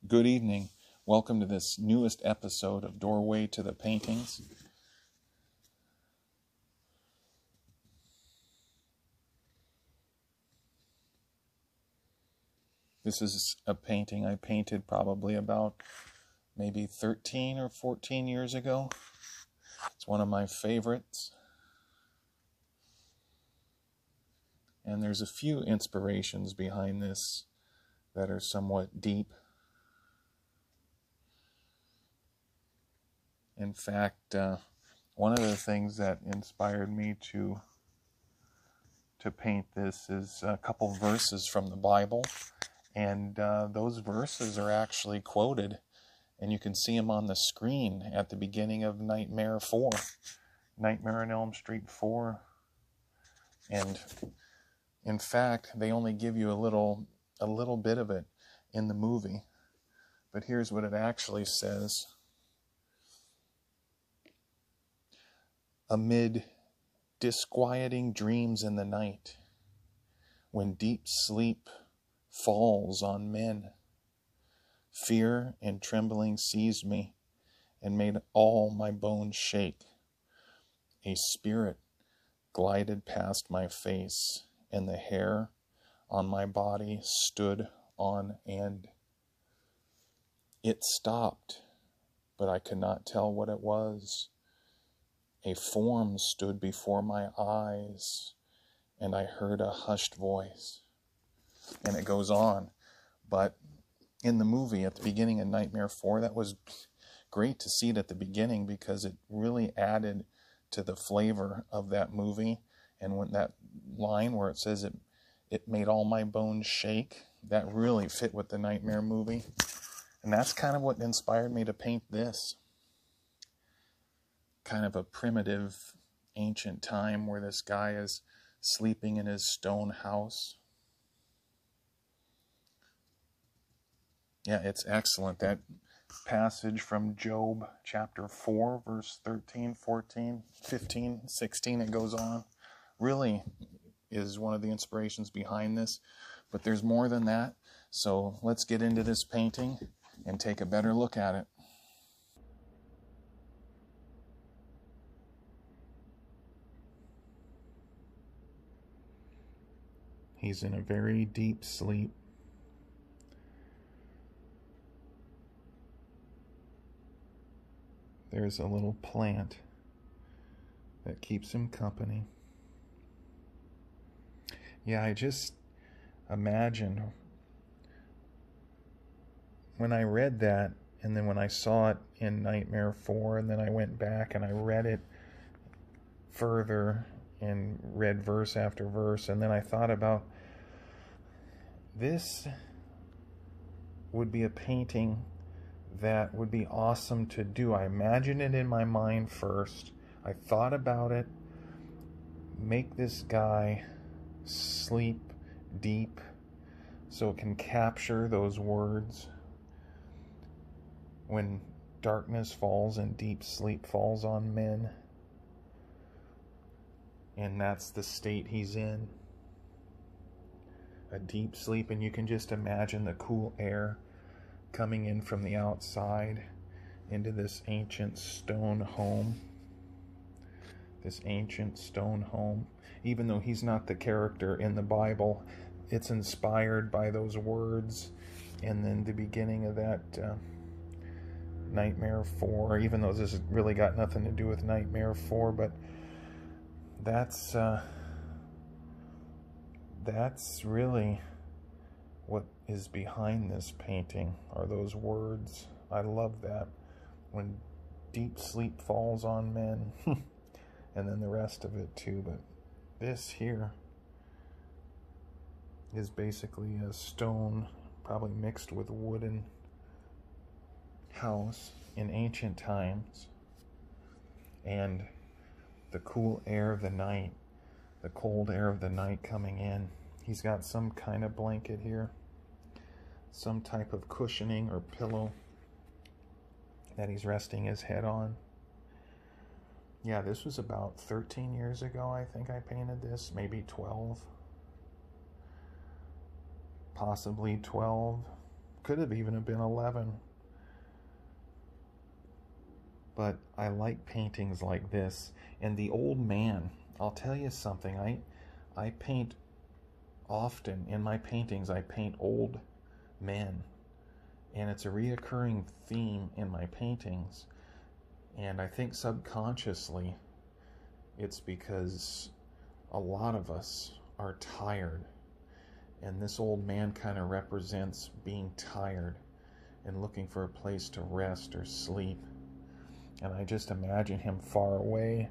Good evening. Welcome to this newest episode of Doorway to the Paintings. This is a painting I painted probably about maybe 13 or 14 years ago. It's one of my favorites. And there's a few inspirations behind this that are somewhat deep. In fact, one of the things that inspired me to paint this is a couple verses from the Bible, and those verses are actually quoted, and you can see them on the screen at the beginning of Nightmare on Elm Street 4. And in fact, they only give you a little bit of it in the movie, but here's what it actually says. Amid disquieting dreams in the night, when deep sleep falls on men, fear and trembling seized me and made all my bones shake. A spirit glided past my face, and the hair on my body stood on end. It stopped, but I could not tell what it was. A form stood before my eyes, and I heard a hushed voice. And it goes on. But in the movie, at the beginning of Nightmare 4, that was great to see it at the beginning because it really added to the flavor of that movie. And when that line where it says it made all my bones shake, that really fit with the Nightmare movie. And that's kind of what inspired me to paint this. Kind of a primitive, ancient time where this guy is sleeping in his stone house. Yeah, it's excellent. That passage from Job chapter 4, verse 13, 14, 15, 16, it goes on. Really is one of the inspirations behind this. But there's more than that. So let's get into this painting and take a better look at it. He's in a very deep sleep. There's a little plant that keeps him company. Yeah, I just imagine when I read that, and then when I saw it in Nightmare 4, and then I went back and I read it further and read verse after verse, and then I thought about this would be a painting that would be awesome to do. I imagined it in my mind first. I thought about it. Make this guy sleep deep so it can capture those words. When darkness falls and deep sleep falls on men. And that's the state he's in. A deep sleep, and you can just imagine the cool air coming in from the outside into this ancient stone home. This ancient stone home. Even though he's not the character in the Bible, it's inspired by those words. And then the beginning of that Nightmare 4, even though this has really got nothing to do with Nightmare 4, but that's really what is behind this painting, are those words. I love that. When deep sleep falls on men. And then the rest of it too. But this here is basically a stone, probably mixed with wooden house in ancient times. And the cool air of the night, the cold air of the night coming in. He's got some kind of blanket here, some type of cushioning or pillow that he's resting his head on. Yeah, this was about 13 years ago, I think I painted this, maybe 12. Possibly 12. Could have even been 11. But I like paintings like this. And the old man, I'll tell you something, I paint often. In my paintings, I paint old men. And it's a reoccurring theme in my paintings. And I think subconsciously, it's because a lot of us are tired. And this old man kind of represents being tired and looking for a place to rest or sleep. And I just imagine him far away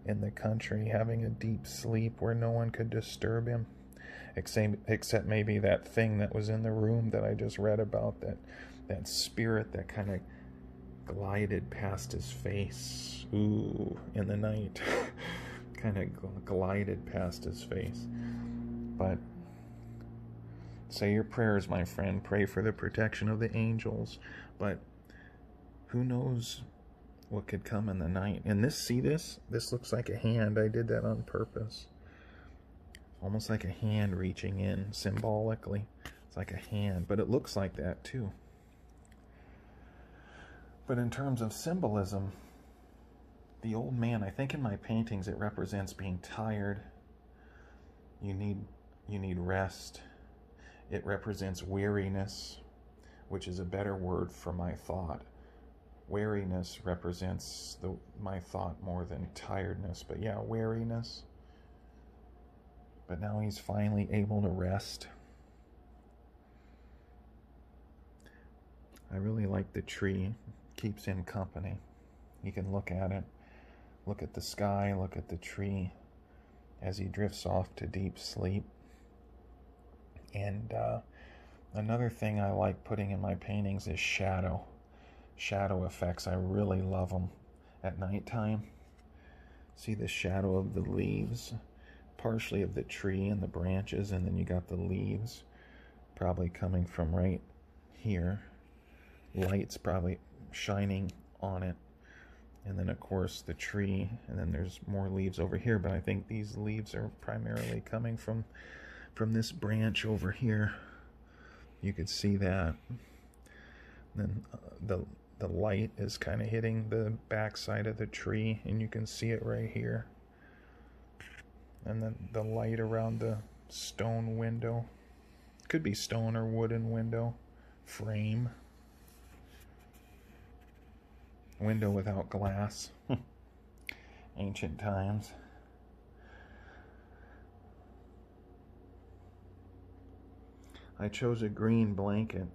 in the country having a deep sleep where no one could disturb him, except maybe that thing that was in the room that I just read about, that spirit that kind of glided past his face, in the night. Kind of glided past his face. But say your prayers, my friend. Pray for the protection of the angels. But who knows what could come in the night? And this looks like a hand. I did that on purpose. Almost like a hand reaching in symbolically. It's like a hand, but it looks like that too. But in terms of symbolism, the old man, I think in my paintings it represents being tired. You need rest. It represents weariness, which is a better word for my thought. Weariness represents my thought more than tiredness, but yeah, weariness. But now he's finally able to rest. I really like the tree. Keeps him company. You can look at it, look at the sky, look at the tree as he drifts off to deep sleep. And another thing I like putting in my paintings is shadow effects. I really love them at nighttime. See the shadow of the leaves, partially of the tree and the branches, and then you got the leaves probably coming from right here. Light's probably shining on it, and then of course the tree, and then there's more leaves over here, but I think these leaves are primarily coming from this branch over here. You could see that. Then the light is kind of hitting the backside of the tree, and you can see it right here. And then the light around the stone window, could be stone or wooden window frame. Window without glass. Ancient times. I chose a green blanket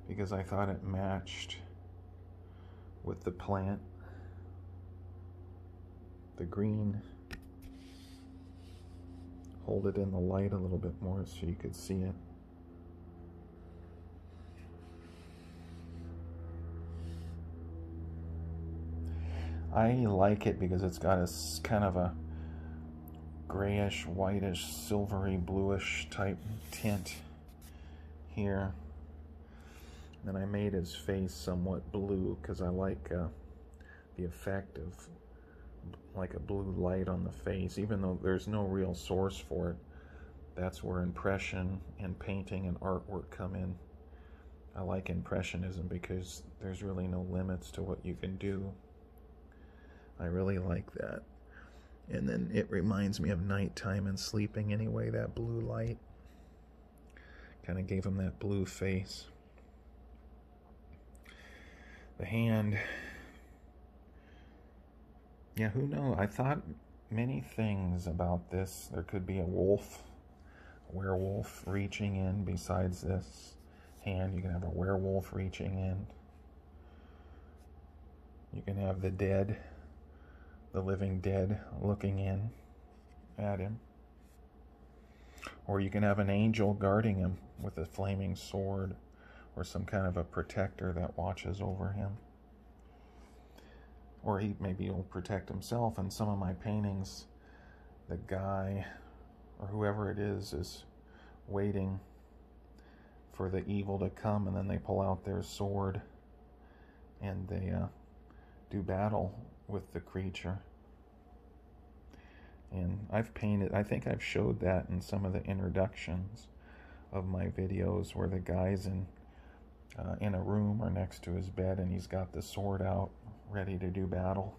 because I thought it matched with the plant. The green. Hold it in the light a little bit more so you could see it. I like it because it's got a kind of a grayish, whitish, silvery, bluish type tint here. And I made his face somewhat blue because I like the effect of like a blue light on the face, even though there's no real source for it. That's where impression and painting and artwork come in. I like impressionism because there's really no limits to what you can do. I really like that. And then it reminds me of nighttime and sleeping anyway, that blue light. Kind of gave him that blue face. The hand. Yeah, who knows? I thought many things about this. There could be a wolf, a werewolf reaching in besides this hand. You can have a werewolf reaching in. You can have the dead, the living dead looking in at him. Or you can have an angel guarding him with a flaming sword, or some kind of a protector that watches over him. Or maybe he'll protect himself. In some of my paintings, the guy or whoever it is waiting for the evil to come, and then they pull out their sword and they do battle with the creature. And I've painted, I think I've showed that in some of the introductions of my videos where the guy's in a room or next to his bed and he's got the sword out ready to do battle.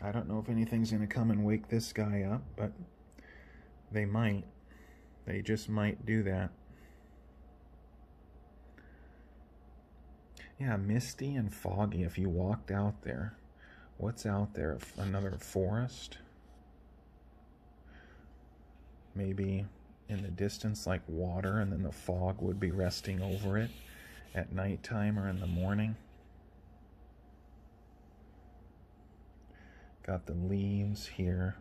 I don't know if anything's going to come and wake this guy up, but they might. They just might do that. Yeah, misty and foggy. If you walked out there, what's out there? Another forest? Maybe in the distance like water, and then the fog would be resting over it at nighttime or in the morning. Got the leaves here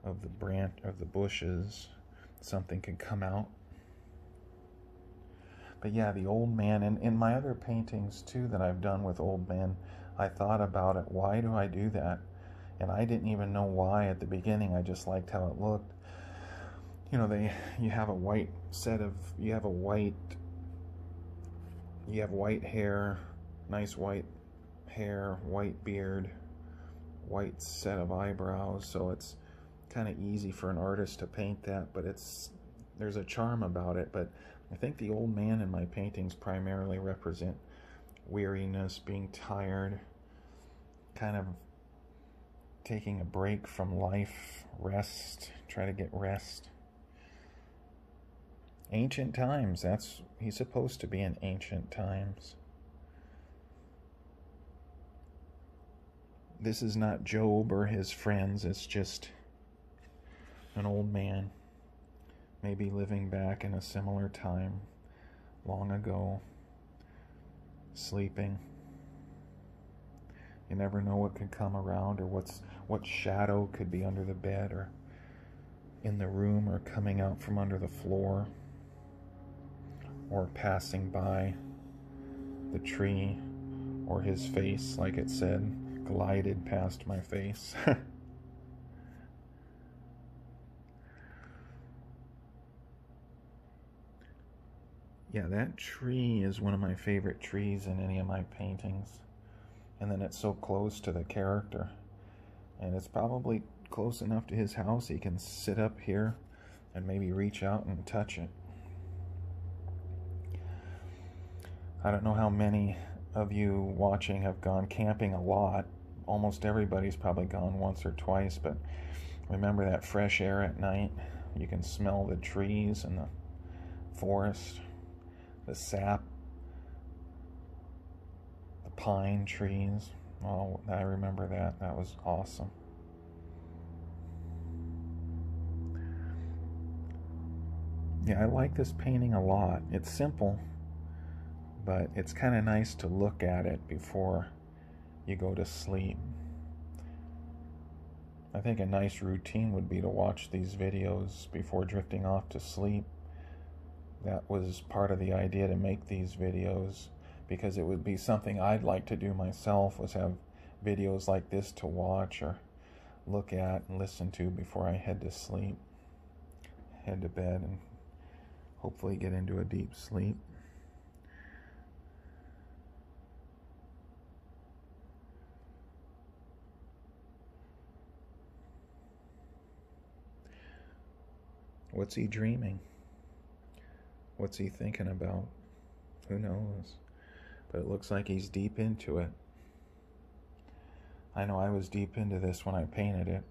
of the branch of the bushes. Something could come out. But yeah, the old man, and in my other paintings too that I've done with old men, I thought about it. Why do I do that? And I didn't even know why at the beginning. I just liked how it looked. You know, you have white hair, nice white hair, white beard, white set of eyebrows, so it's kind of easy for an artist to paint that, but there's a charm about it. But I think the old man in my paintings primarily represent weariness, being tired, kind of taking a break from life, rest, try to get rest. Ancient times, he's supposed to be in ancient times. This is not Job or his friends, it's just an old man, maybe living back in a similar time, long ago, sleeping. You never know what could come around, or what shadow could be under the bed or in the room or coming out from under the floor or passing by the tree, or his face, like it said, glided past my face. Yeah, that tree is one of my favorite trees in any of my paintings. And then it's so close to the character. And it's probably close enough to his house he can sit up here and maybe reach out and touch it. I don't know how many of you watching have gone camping a lot. Almost everybody's probably gone once or twice, but remember that fresh air at night? You can smell the trees and the forest, the sap, the pine trees. Oh, I remember that. That was awesome. Yeah, I like this painting a lot. It's simple, but it's kind of nice to look at it before you go to sleep. I think a nice routine would be to watch these videos before drifting off to sleep. That was part of the idea to make these videos, because it would be something I'd like to do myself, was have videos like this to watch or look at and listen to before I head to sleep, head to bed, and hopefully get into a deep sleep. What's he dreaming? What's he thinking about? Who knows? But it looks like he's deep into it. I know I was deep into this when I painted it.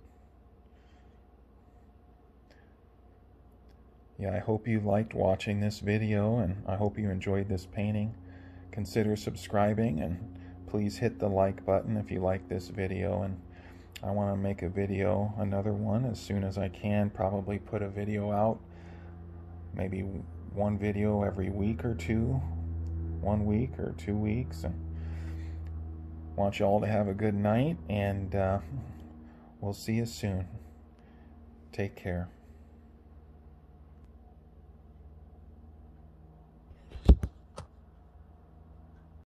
Yeah, I hope you liked watching this video, and I hope you enjoyed this painting. Consider subscribing, and please hit the like button if you like this video. And I want to make a video, another one, as soon as I can. Probably put a video out, maybe one video every week or two, 1 week or 2 weeks. And want you all to have a good night, and we'll see you soon. Take care.